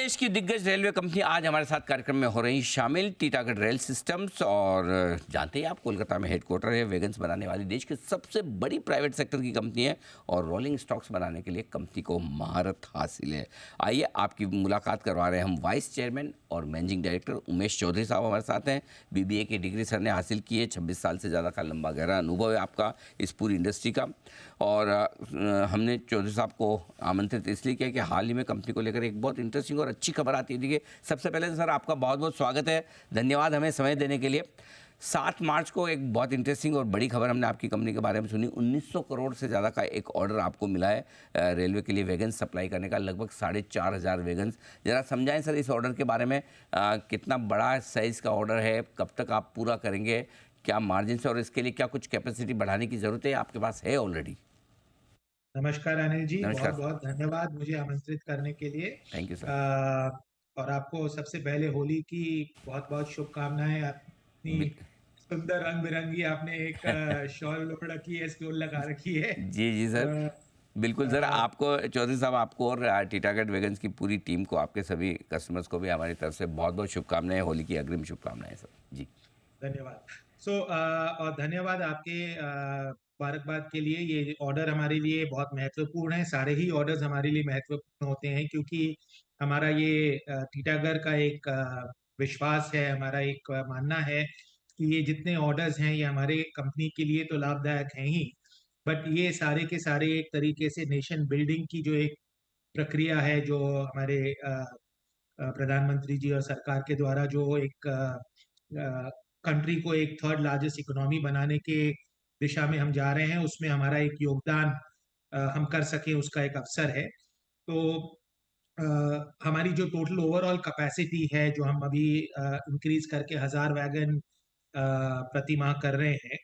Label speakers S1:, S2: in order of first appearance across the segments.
S1: देश की दिग्गज रेलवे कंपनी आज हमारे साथ कार्यक्रम में हो रही शामिल टीटागढ़ रेल सिस्टम्स। और जानते ही आप, कोलकाता में हेडक्वार्टर है। वैगन्स बनाने वाली देश की सबसे बड़ी प्राइवेट सेक्टर की कंपनी है और रोलिंग स्टॉक्स बनाने के लिए कंपनी को महारत हासिल है। आइए आपकी मुलाकात करवा रहे हैं हम वाइस चेयरमैन और मैनेजिंग डायरेक्टर उमेश चौधरी साहब हमारे साथ हैं। BBA की डिग्री सर ने हासिल की है। 26 साल से ज़्यादा का लंबा गहरा अनुभव है आपका इस पूरी इंडस्ट्री का। और हमने चौधरी साहब को आमंत्रित इसलिए किया कि हाल ही में कंपनी को लेकर एक बहुत इंटरेस्टिंग और अच्छी खबर आती है। देखिए, सबसे पहले तो सर आपका बहुत बहुत स्वागत है, धन्यवाद हमें समय देने के लिए। 7 मार्च को एक बहुत इंटरेस्टिंग और बड़ी खबर हमने आपकी कंपनी के बारे में सुनी। 1900 करोड़ से ज़्यादा का एक ऑर्डर आपको मिला है रेलवे के लिए वैगन सप्लाई करने का, लगभग 4500 वैगन्स। ज़रा समझाएं सर इस ऑर्डर के बारे में, कितना बड़ा साइज़ का ऑर्डर है, कब तक आप पूरा करेंगे, क्या मार्जिन से, और इसके लिए क्या कुछ कैपेसिटी बढ़ाने की ज़रूरत है, आपके पास है ऑलरेडी?
S2: नमस्कार अनिल जी, बहुत
S1: नमस्कार।
S2: बहुत धन्यवाद मुझे आमंत्रित करने के लिए।
S1: Thank you sir.
S2: और आपको सबसे पहले होली की बहुत बहुत शुभकामनाएं। अपनी
S1: बिल
S2: सुंदर रंग बिरंगी आपने एक शॉल ओढ़ रखी है, स्टोल लगा रखी है।
S1: जी जी सर,
S2: अ,
S1: बिल्कुल सर।
S2: अ,
S1: आपको चौधरी साहब, आपको और टीटागढ़ वैगन्स की पूरी टीम को, आपके सभी कस्टमर्स को भी हमारी तरफ से बहुत बहुत शुभकामनाएं, होली की अग्रिम शुभकामनाएं सर जी।
S2: धन्यवाद। और धन्यवाद आपके मुबारकबाद के लिए। ये ऑर्डर हमारे लिए बहुत महत्वपूर्ण है। सारे ही ऑर्डर्स हमारे लिए महत्वपूर्ण होते हैं क्योंकि हमारा ये टीटागढ़ का एक विश्वास है, हमारा एक मानना है कि ये जितने ऑर्डर्स हैं ये हमारे कंपनी के लिए तो लाभदायक हैं ही, बट ये सारे के सारे एक तरीके से नेशन बिल्डिंग की जो एक प्रक्रिया है, जो हमारे प्रधानमंत्री जी और सरकार के द्वारा जो एक कंट्री को एक थर्ड लार्जेस्ट इकोनॉमी बनाने के दिशा में हम जा रहे हैं, उसमें हमारा एक योगदान हम कर सके, उसका एक अवसर है। तो हमारी जो टोटल ओवरऑल कैपेसिटी है, जो हम अभी इंक्रीज करके 1000 वैगन प्रति माह कर रहे हैं,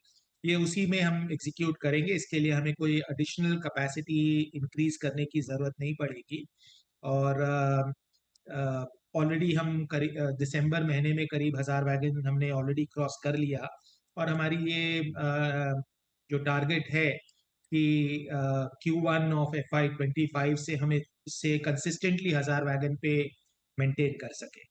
S2: ये उसी में हम एग्जीक्यूट करेंगे। इसके लिए हमें कोई एडिशनल कैपेसिटी इंक्रीज करने की जरूरत नहीं पड़ेगी। और ऑलरेडी हम दिसंबर महीने में करीब 1000 वैगन हमने ऑलरेडी क्रॉस कर लिया। और हमारी ये जो टारगेट है कि Q1 ऑफ FY25 से हमें इससे कंसिस्टेंटली 1000 वैगन पे मेंटेन कर सके।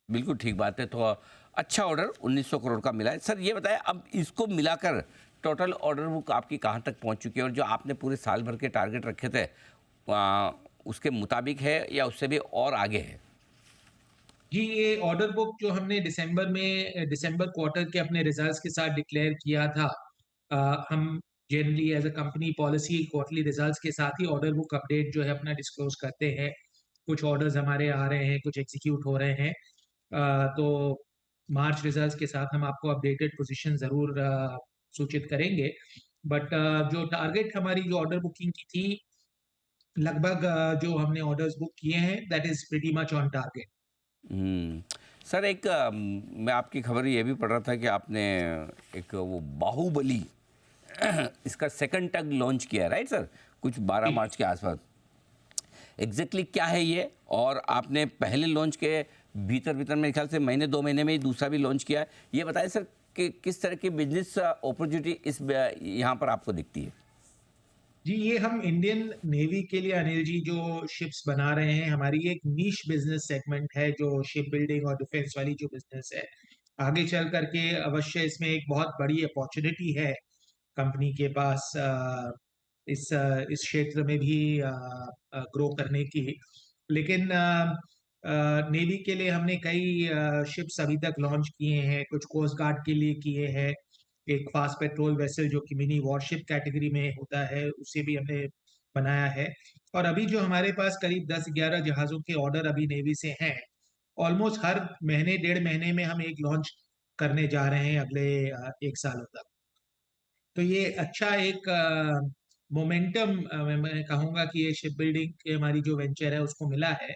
S1: बिल्कुल ठीक बात है। तो अच्छा ऑर्डर 1900 करोड़ का मिला है सर। ये बताएं, अब इसको मिलाकर टोटल ऑर्डर बुक आपकी कहाँ तक पहुँच चुकी है, और जो आपने पूरे साल भर के टारगेट रखे थे उसके मुताबिक है या उससे भी और आगे है?
S2: जी, ये ऑर्डर बुक जो हमने दिसंबर क्वार्टर के अपने रिजल्ट्स के साथ डिक्लेयर किया था, हम generally as a company policy quarterly results के साथ ही ऑर्डर बुक अपडेट जो है अपना डिस्क्लोज करते हैं। कुछ ऑर्डर्स हमारे आ रहे हैं, कुछ एग्जीक्यूट हो रहे हैं। तो मार्च रिजल्ट्स के साथ हम आपको अपडेटेड पोजीशन जरूर सूचित करेंगे। बट जो टारगेट हमारी जो ऑर्डर बुकिंग की थी, लगभग जो हमने ऑर्डर्स बुक किए हैं, that is pretty much on target.
S1: Hmm. Sir एक मैं आपकी खबर ये भी पढ़ रहा था कि आपने एक वो बाहुबली इसका सेकंड टग लॉन्च किया है, राइट सर? कुछ 12 मार्च के आसपास। एग्जैक्टली क्या है ये? और आपने पहले लॉन्च के भीतर भीतर मेरे ख्याल से महीने 2 महीने में ही दूसरा भी लॉन्च किया है। ये बताएं सर कि किस तरह की बिजनेस अपॉर्चुनिटी इस यहाँ पर आपको दिखती है?
S2: जी, ये हम इंडियन नेवी के लिए अनिल जी जो शिप्स बना रहे हैं, हमारी एक नीश बिजनेस सेगमेंट है, जो शिप बिल्डिंग और डिफेंस वाली जो बिजनेस है। आगे चल करके अवश्य इसमें एक बहुत बड़ी अपॉर्चुनिटी है कंपनी के पास, इस क्षेत्र में भी ग्रो करने की। लेकिन नेवी के लिए हमने कई शिप्स अभी तक लॉन्च किए हैं, कुछ कोस्ट गार्ड के लिए किए हैं। एक फास्ट पेट्रोल वेसल जो कि मिनी वॉरशिप कैटेगरी में होता है, उसे भी हमने बनाया है। और अभी जो हमारे पास करीब 10-11 जहाजों के ऑर्डर अभी नेवी से हैं, ऑलमोस्ट हर महीने 1.5 महीने में हम एक लॉन्च करने जा रहे हैं अगले 1 सालों तक। तो ये अच्छा एक मोमेंटम मैं कहूँगा कि ये शिप बिल्डिंग की हमारी जो वेंचर है उसको मिला है।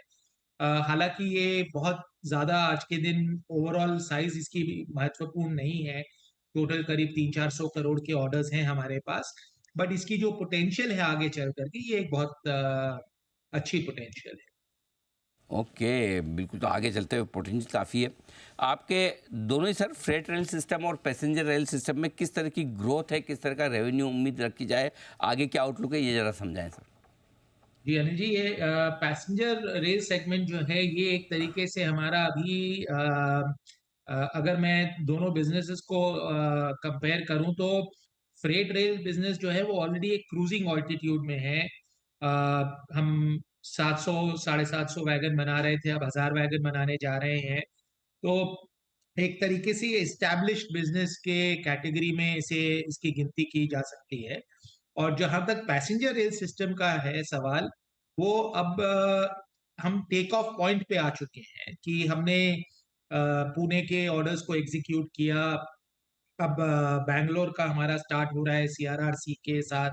S2: हालांकि ये बहुत ज्यादा आज के दिन ओवरऑल साइज इसकी भी महत्वपूर्ण नहीं है। टोटल करीब 300-400 करोड़ के ऑर्डर्स हैं हमारे पास, बट इसकी जो पोटेंशियल है आगे चल करके, ये एक बहुत अच्छी पोटेंशियल है।
S1: ओके, बिल्कुल। तो आगे चलते हुए पोटेंशियल काफ़ी है आपके। दोनों ही सर, फ्रेट रेल सिस्टम और पैसेंजर रेल सिस्टम में किस तरह की ग्रोथ है, किस तरह का रेवेन्यू उम्मीद रखी जाए, आगे क्या आउटलुक है, ये ज़रा समझाएं सर।
S2: जी अनिल जी, ये पैसेंजर रेल सेगमेंट जो है ये एक तरीके से हमारा अभी अगर मैं दोनों बिजनेसेस को कंपेयर करूं तो फ्रेट रेल बिजनेस जो है वो ऑलरेडी एक क्रूजिंग ऑल्टीट्यूड में है। अ, हम 700 750 वैगन बना रहे थे, अब 1000 वैगन बनाने जा रहे हैं। तो एक तरीके से ये एस्टैब्लिश्ड बिजनेस के कैटेगरी में इसे इसकी गिनती की जा सकती है। और जहां तक पैसेंजर रेल सिस्टम का है सवाल, वो अब हम टेक ऑफ पॉइंट पे आ चुके हैं कि हमने पुणे के ऑर्डर्स को एग्जीक्यूट किया। अब बैंगलोर का हमारा स्टार्ट हो रहा है सीआरआरसी के साथ।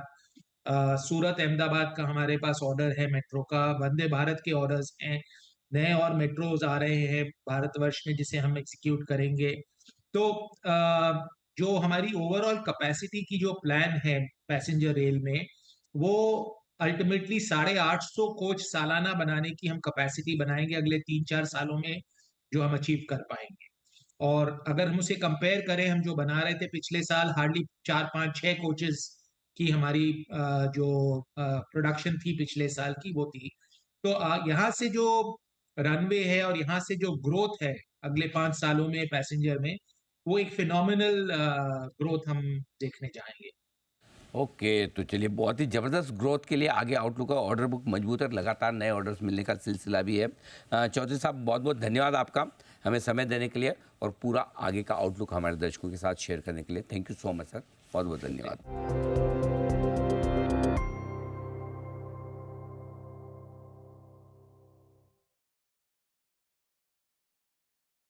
S2: सूरत अहमदाबाद का हमारे पास ऑर्डर है मेट्रो का। वंदे भारत के ऑर्डर्स हैं, नए और मेट्रोज आ रहे हैं भारतवर्ष में जिसे हम एग्जीक्यूट करेंगे। तो जो हमारी ओवरऑल कैपेसिटी की जो प्लान है पैसेंजर रेल में, वो अल्टीमेटली 850 कोच सालाना बनाने की हम कैपेसिटी बनाएंगे अगले 3-4 सालों में, जो हम अचीव कर पाएंगे। और अगर हम उसे कंपेयर करें, हम जो बना रहे थे पिछले साल हार्डली 4-5-6 कोचेस की हमारी जो प्रोडक्शन थी पिछले साल की वो थी। तो यहाँ से जो रनवे है और यहाँ से जो ग्रोथ है अगले 5 सालों में पैसेंजर में, वो एक फिनोमिनल ग्रोथ हम देखने जाएंगे।
S1: ओके, तो चलिए, बहुत ही ज़बरदस्त ग्रोथ के लिए आगे आउटलुक है, ऑर्डर बुक मजबूत है, लगातार नए ऑर्डर्स मिलने का सिलसिला भी है। चौधरी साहब, बहुत बहुत धन्यवाद आपका हमें समय देने के लिए और पूरा आगे का आउटलुक हमारे दर्शकों के साथ शेयर करने के लिए। Thank you so much sir, बहुत बहुत धन्यवाद।